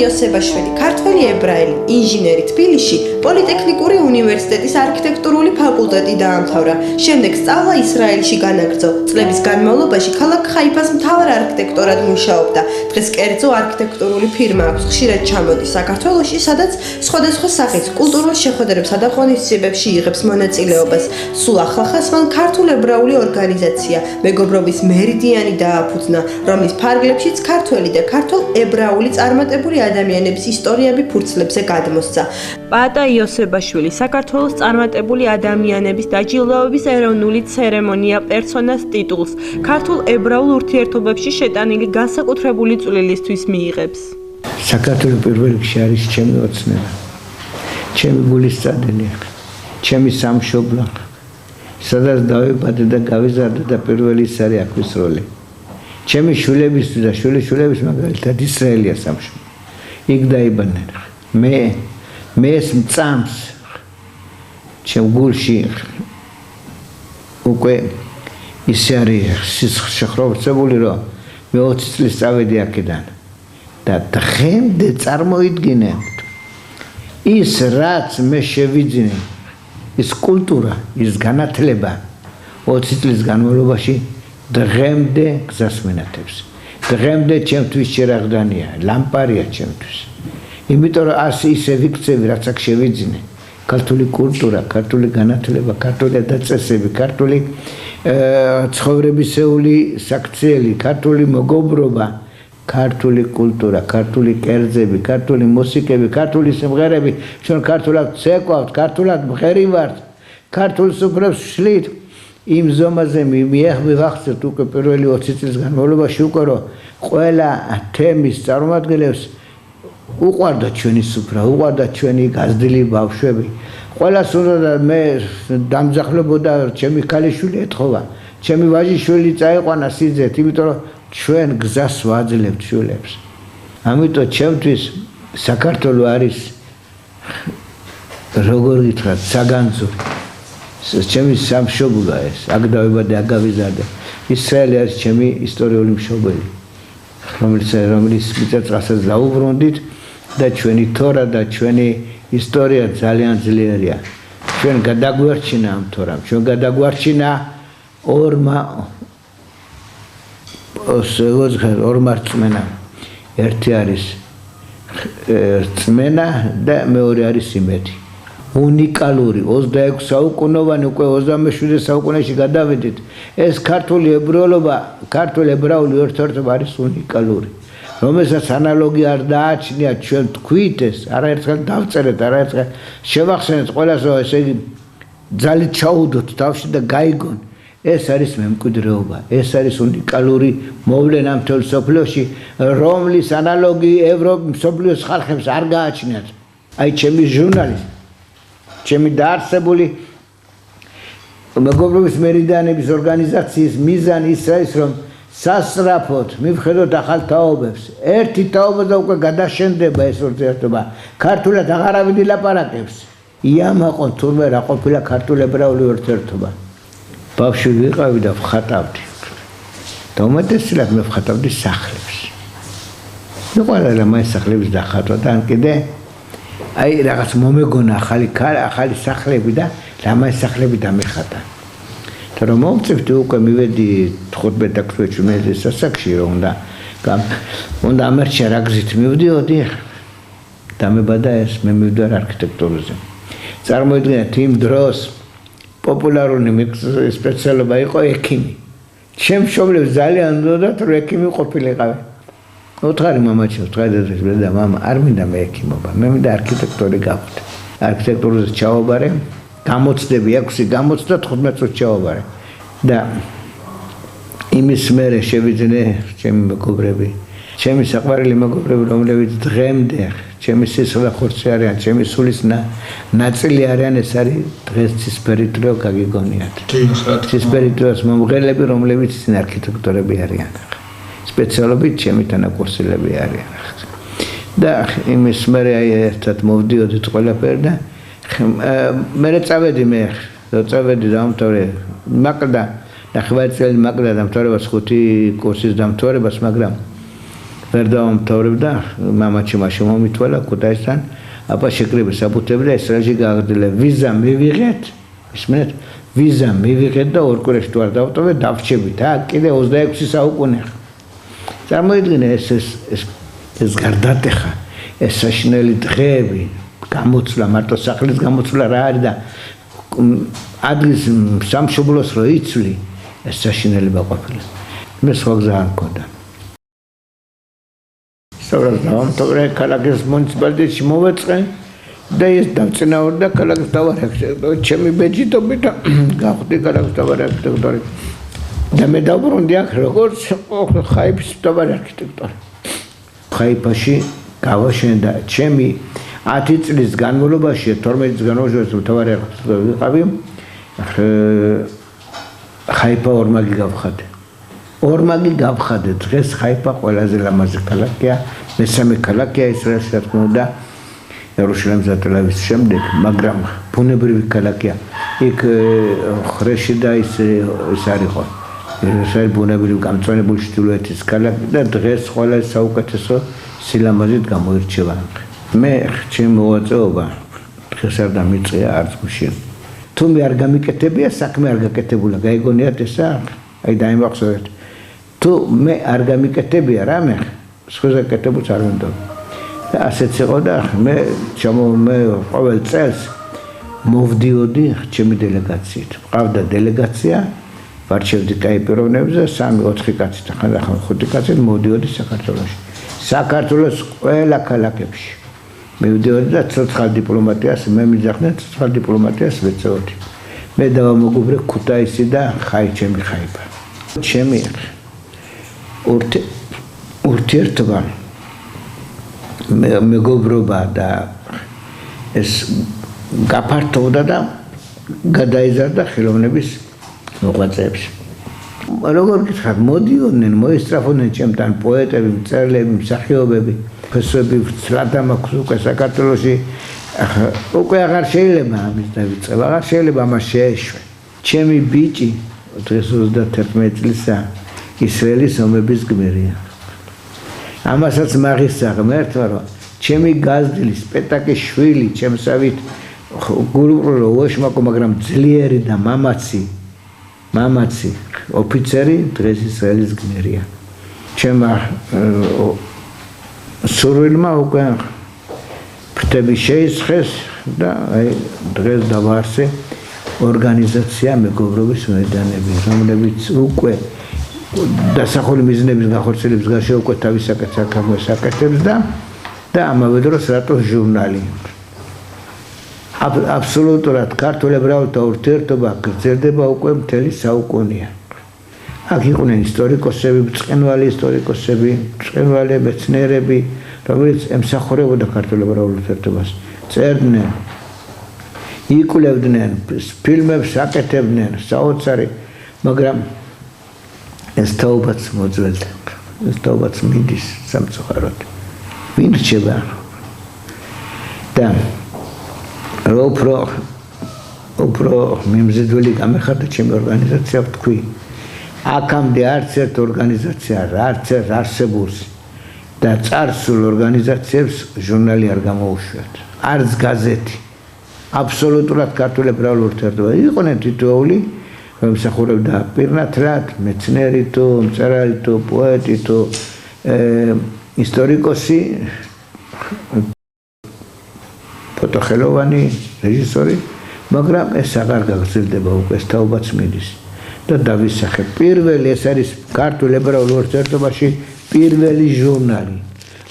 იოსებაშვილი, ქართველი ებრაელი, ინჟინერი თბილისში, პოლიტექნიკური უნივერსიტეტის არქიტექტურული ფაკულტეტი დაამთავრა. შემდეგ სწავლა ისრაელში განაგრძო. წლების განმავლობაში ქალაქ ხაიფას მთავარ არქიტექტორად მუშაობდა. დღეს კერძო არქიტექტურული ფირმა აქვს. ხშირად ჩამოდის საქართველოში, სადაც სხვადასხვა სახის კულტურულ შეხვედრებსა და ღონისძიებებში იღებს მონაწილეობას. სულ ახლახანს მან ქართულ ებრაული ორგანიზაცია მეგობრობის მერიდიანი დააფუძნა, რომლის ფარგლებშიც ქართველი და ქართულ ებრაული წარმატებული ადამიანების ისტორიები ფურცლებზე გადმოსცა. პაატა იოსებაშვილი საქართველოს წარმატებული ადამიანების დაჯილდოების ეროვნული ცერემონია პერსონას ტიტულს ქართულ ებრაულ ურთიერთობებში შეტანილი განსაკუთრებული წვლილისთვის მიიღებს. საქართველოს პირველ რიგში არის ჩემი ოცნება, ჩემი გულის წადენი, ჩემი სამშობლო, სადაც დავიბადე და გავიზარდე და პირველი ის არის აქვის როლი. ჩემი შვილებისთვის და შვილიშვილების მაგალითად ისრაელია სამშობლო. იქ დაიბადნენ. მე ეს მწამს ჩემ გულში უკვე ისე არის შეხრობწებული, რომ მე 20 წლის წავედი აქედან და დღემდე წარმოიდგინებთ ის რაც მე შევიძინე, ის კულტურა, ის განათლება 20 წლის განმავლობაში დღემდე გზას მენათებს. დღემდე ჩემთვის შერაღდანია, ლამპარია ჩემთვის. იმიტომ რომ ისე ვიქცევი, რაც აქ შევიძინე. ქართული კულტურა, ქართული განათლება, ქართული დაწესები, ქართული ცხოვრებისეული საქციელი, ქართული მოგობრობა, ქართული კულტურა, ქართული კერძები, ქართული მუსიკები, ქართული სიმღერები, ჩვენ ქართულად ცეკვავთ, ქართულად მღერივართ, ქართულ სუფრებს ვშლით. იმ ზომაზე მივახცევთ უკვე პირველი 20 წლის განმავლობაში უკვე რომ ყველა თემის წარმომადგენლებს უყვარდა ჩვენი სუფრა, უყვარდა ჩვენი გაზრდილი ბავშვები. ყველას უნდა მე დამძახლებოდა ჩემი ქალიშვილი ეთხოვა, ჩემი ვაჟიშვილი წაიყვანა სიძეთ, იმიტომ რომ ჩვენ გზას ვაძლევთ შვილებს. ამიტომ ჩემთვის საქართველო არის როგორ გითხრათ, საგანძური. ჩემი სამშობლოა ეს, აქ დავიბადე, აქ გავიზარდე. ისრაელი არის ჩემი ისტორიული მშობელი, რომელიც მიწა-წყალსაც დაუბრუნდით და ჩვენი თორა და ჩვენი ისტორია ძალიან ძლიერია. ჩვენ გადაგვარჩინა ამ თორამ, ჩვენ გადაგვარჩინა ორმა რწმენამ. ერთი არის რწმენა და მეორე არის იმედი. უნიკალური 26 საუკუნოვანი უკვე 27 საუკუნეში გადავედით. ეს ქართული ებრაულობა, ქართული ებრაული ურთიერთობა არის უნიკალური, რომელსაც ანალოგი არ დააჩნია. ჩვენ თქვით ეს, არაერთხელ დავწერეთ, არაერთხელ შევახსენეთ ყველას, რომ ესე იგი ძალით ჩაუდოთ თავში და გაიგონ. ეს არის მემკვიდრეობა, ეს არის უნიკალური მოვლენა მთელ მსოფლიოში, რომლის ანალოგი ევროპის მსოფლიოს ხალხებს არ გააჩნიათ. აი ჩემი ჟურნალი, ჩემი დაარსებული მეგობრობის მერიდიანების ორგანიზაციის მიზანი ის არის, რომ სასწრაფოდ მივხედოთ ახალ თაობებს. ერთი თაობა და უკვე გადაშენდება ეს ურთიერთობა. ქართულად აღარავინ ილაპარაკებს. იამაყონ თურმე რა ყოფილა ქართულ ებრაული ურთიერთობა. ბავშვი ვიყავი და ვხატავდი. და უმეტესად მე ვხატავდი სახლებს. ნუ ყველა მაინც სახლების დახატვა და ან კიდე აი რაღაც მომეგონა ახალი სახლები და რამაი სახლები დამეხატა. და რომ მომწევდი უკვე მივედი 15-16 მე სასაკში რომ უნდა ამერჩა რა გზით მივდიოდი და მებადა ეს მე მივდივარ არქიტექტურაზე. წარმოიდგინეთ იმ დროს პოპულარული სპეციალობა იყო ექიმი. ჩემ მშობლებს ძალიან უნდათ რომ ექიმი ყოფილიყავი. უთხარი მამაჩი, უთხარი დედაჩი და მამა არ მინდა მე ექიმობა, მე მინდა არქიტექტორი გავხდე. არქიტექტურაზე ჩავაბარე, გამოცდები 6 გამოცდა 15 წუთში ჩავაბარე. და იმის მერე შევიძინე ჩემი მეგობრები, ჩემი საყვარელი მეგობრები, რომლებიც დღემდე ჩემი სისხლახორცი არიან, ჩემი სულის ნაწილი არიან, ეს არის დღეს ცისფერიტრო გაგიგონიათ. ცისფერიტროს მომღერლები, რომლებიც არქიტექტორები არიან. სპეციალობით ჩემი თანაკურსილები არიან. და იმის მერე ერთად მოვდიოდით ყველაფერი და მე წავედი დამთავრე მაკლდა 9 წელი მაკლდა დამთავრებას 5 კურსის დამთავრებას, მაგრამ ვერ დაამთავრებდა მამაჩი მაშინ მომითვალა ქუთაისთან აბა შეკრიბე საბუთები და ესრაელში გააგრძელა ვიზა მივიღეთ ისმენთ ვიზა მივიღეთ და ორ კვირაში თუ არ დავტოვე დავრჩებით აქ კიდე 26 საუკუნე წარმოიდგინე ეს გარდატეხა ეს საშინელი დღეები გამოცვლა მარტო სახლის გამოცვლა რა არის და ადგის სამშობლოს რო იცვლი ეს საშინელება ყოფილა მე სხვა გზა არ მქონდა სწორედ ქალაქის მუნიციპალიტეტში მოვეწყე და ეს დავწინაურდა ქალაქის მთავარი არქიტექტორი ჩემი ბეჯიტობი და გავხდი ქალაქის მთავარი არქიტექტორი და მე დავბრუნდი აქ როგორც ხაიფის მთავარი არქიტექტორი ხაიფაში გავაშენდა ჩემი 10 წლის განმავლობაში 12 წლის განმავლობაში მთავარი არქიტექტორი ვიყავი ხაიფა ორმაგი გავხადე ორმაგი გავხადე დღეს ხაიფა ყველაზე ლამაზი ქალაქია მესამე ქალაქია ისრაელში რა თქმა უნდა იერუსალიმის და ტელ-ავივის შემდეგ მაგრამ ბუნებრივი ქალაქია იქ ხრეში და ის არის ხო ისრაელი ბუნებრივი გამწვანებული ჩრდილოეთის ქალაქი და დღეს ყველა საუკეთესო სილამაზით გამოირჩევა მე ჩემი მოღვაწეობა დღეს არ დამიწყია არც მაშინ თუ მე არ გამიკეთებია საქმე არ გაკეთებულა გაიგონიათ ესა აი დაიმახსოვრეთ თუ მე არ გამიკეთებია რამე სხვაზე კეთებულს არ უნდა და ასეც იყო და მე ყოველ წელს მოვდიოდი ჩემი დელეგაციით მყავდა დელეგაცია ვარჩევდი ტაიპიროვნებზე 3-4 კაცი და ხან 5 კაცი მოვდიოდი საქართველოს ყველა ქალაქებში მივდიოდი და ცოცხალ დიპლომატიას მე მიძახდნენ ცოცხალ დიპლომატიას ვეწეოდი მე დავამოგობრე ქუთაისი და ჩემი ხაიფა ჩემი ურთიერთობა მეგობრობა და ეს გაფართოვდა და გადაიზარდა ხელოვნების მოღვაწეებში როგორ გითხარ მოდიოდნენ მოესწრაფოდნენ ჩემთან პოეტები მწერლები მსახიობები ფესვები ცლადა მაქვს უკვე საქართველოში უკვე აღარ შეიძლება ამის დავიწყება აღარ შეიძლება ამას შეეშვე ჩემი ბიჭი დღეს 31 წლისაა ისრაელის ომების გმირია ამასაც მაგისაღ მერთვა რომ ჩემი გაზრდილი სპეტაკის შვილი ჩემსავით გურუყრო ოშმაკო მაგრამ ძლიერი და მამაცი ოფიცერი დღეს ისრაელის გმირია ჩემმა სურვილმა უკვე ფრთები შეისხეს და აი დღეს დავაარსე ორგანიზაცია მეგობრობის მოედანები რომლებიც უკვე დასახული მიზნების განხორციელების გარშე უკვე თავის საკეთებს და ამავე დროს რატოს ჟურნალი აბსოლუტურად ქართულ ებრაელთა ურთიერთობა გრძელდება უკვე მთელი საუკუნეა აქ იყვნენ ისტორიკოსები ბრწყინვალე ისტორიკოსები ბრწყინვალე მეცნიერები რომელიც ემსახურებოდა ქართულ ებრაულ ურთიერთობას წერდნენ იკვლევდნენ ფილმებს აკეთებდნენ საოცარი მაგრამ ეს თაობაც მოძველდა ეს თაობაც მიდის სამწუხაროდ ვინ რჩება და უფრო მიმზიდველი გამეხარდა ჩემი ორგანიზაცია ვთქვი აქამდე არც ერთ ორგანიზაცია არც ერთ არსებულს და წარსულ ორგანიზაციებს ჟურნალი არ გამოუშვიათ არც გაზეთი აბსოლუტურად ქართულ ებრაულ ურთიერთობა იყვნენ თითოეული მსახურობდა პირნათლად მეცნიერი თუ მწერალი თუ პოეტი თუ ისტორიკოსი ფოტოხელოვანი რეჟისორი მაგრამ ეს აღარ გაგრძელდება უკვე ეს თაობაც მიდის და დავისახე პირველი ეს არის ქართულ ებრაულ ურთიერთობაში პირველი ჟურნალი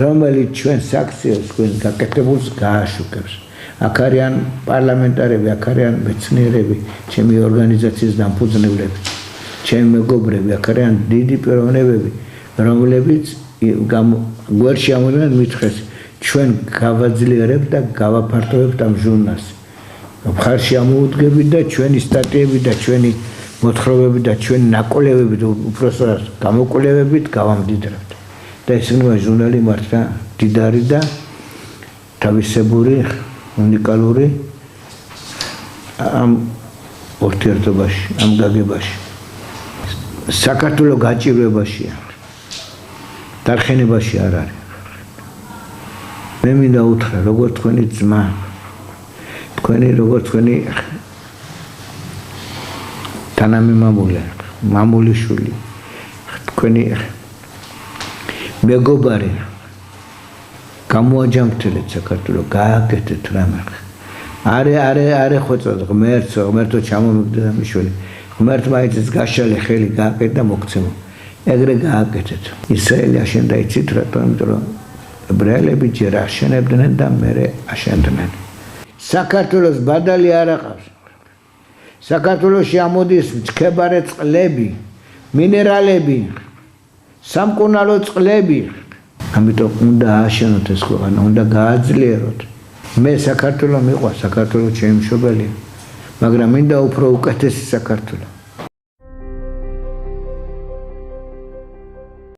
რომელიც ჩვენს აქციებს ჩვენს გაკეთებულს გააშუქებს აქ არიან პარლამენტარები აქ არიან მეცნიერები ჩემი ორგანიზაციის დამფუძნებლები ჩემი მეგობრები აქ არიან დიდი პიროვნებები რომლებიც გვერდში ამოდნენ მითხრეს ჩვენ გავაძლიერებთ და გავაფართოვებთ ამ ჟურნალს მხარში ამოუდგებით და ჩვენი სტატიები და ჩვენი მოთხრობები და ჩვენი ნაკვლევები უпростоრად გამოკვლევებით გავამდიდრებთ და ეს ჟურნალი მართლა დიდარი და თავისებური უნიკალური ამ ურთიერთობაში ამ გაგებაში საქართველოს გაჭირვებაშია დარხენებაში არ არის. მე მინდა უთხრა, როგორც თქვენი ძმა, თქვენი როგორც თქვენი თანამემამულე, მამულიშვილი, თქვენი მეგობარი გამოაჯამრთელეთ საქართველოს, გააკეთეთ რამე. არე ღმერთო ჩამომიგდა და მიშველი. ღმერთმა იცის გაშალე ხელი გააკეთეთ და მოგცემო. ეგრე გააკეთეთ. ისრაელი აშენდა იცით რატომ? იმიტომ რომ ებრაელები ჯერ აშენებდნენ და მერე აშენდნენ. საქართველოს ბადალი არ აყავს. საქართველოში ამოდის მჩქებარე წყლები, მინერალები, სამკურნალო წყლები. ამიტომ უნდა ააშენოთ ეს ქვეყანა, უნდა გააძლიეროთ. მე საქართველო მიყვარს, საქართველო ჩემი მშობელია, მაგრამ მინდა უფრო უკეთესი საქართველო.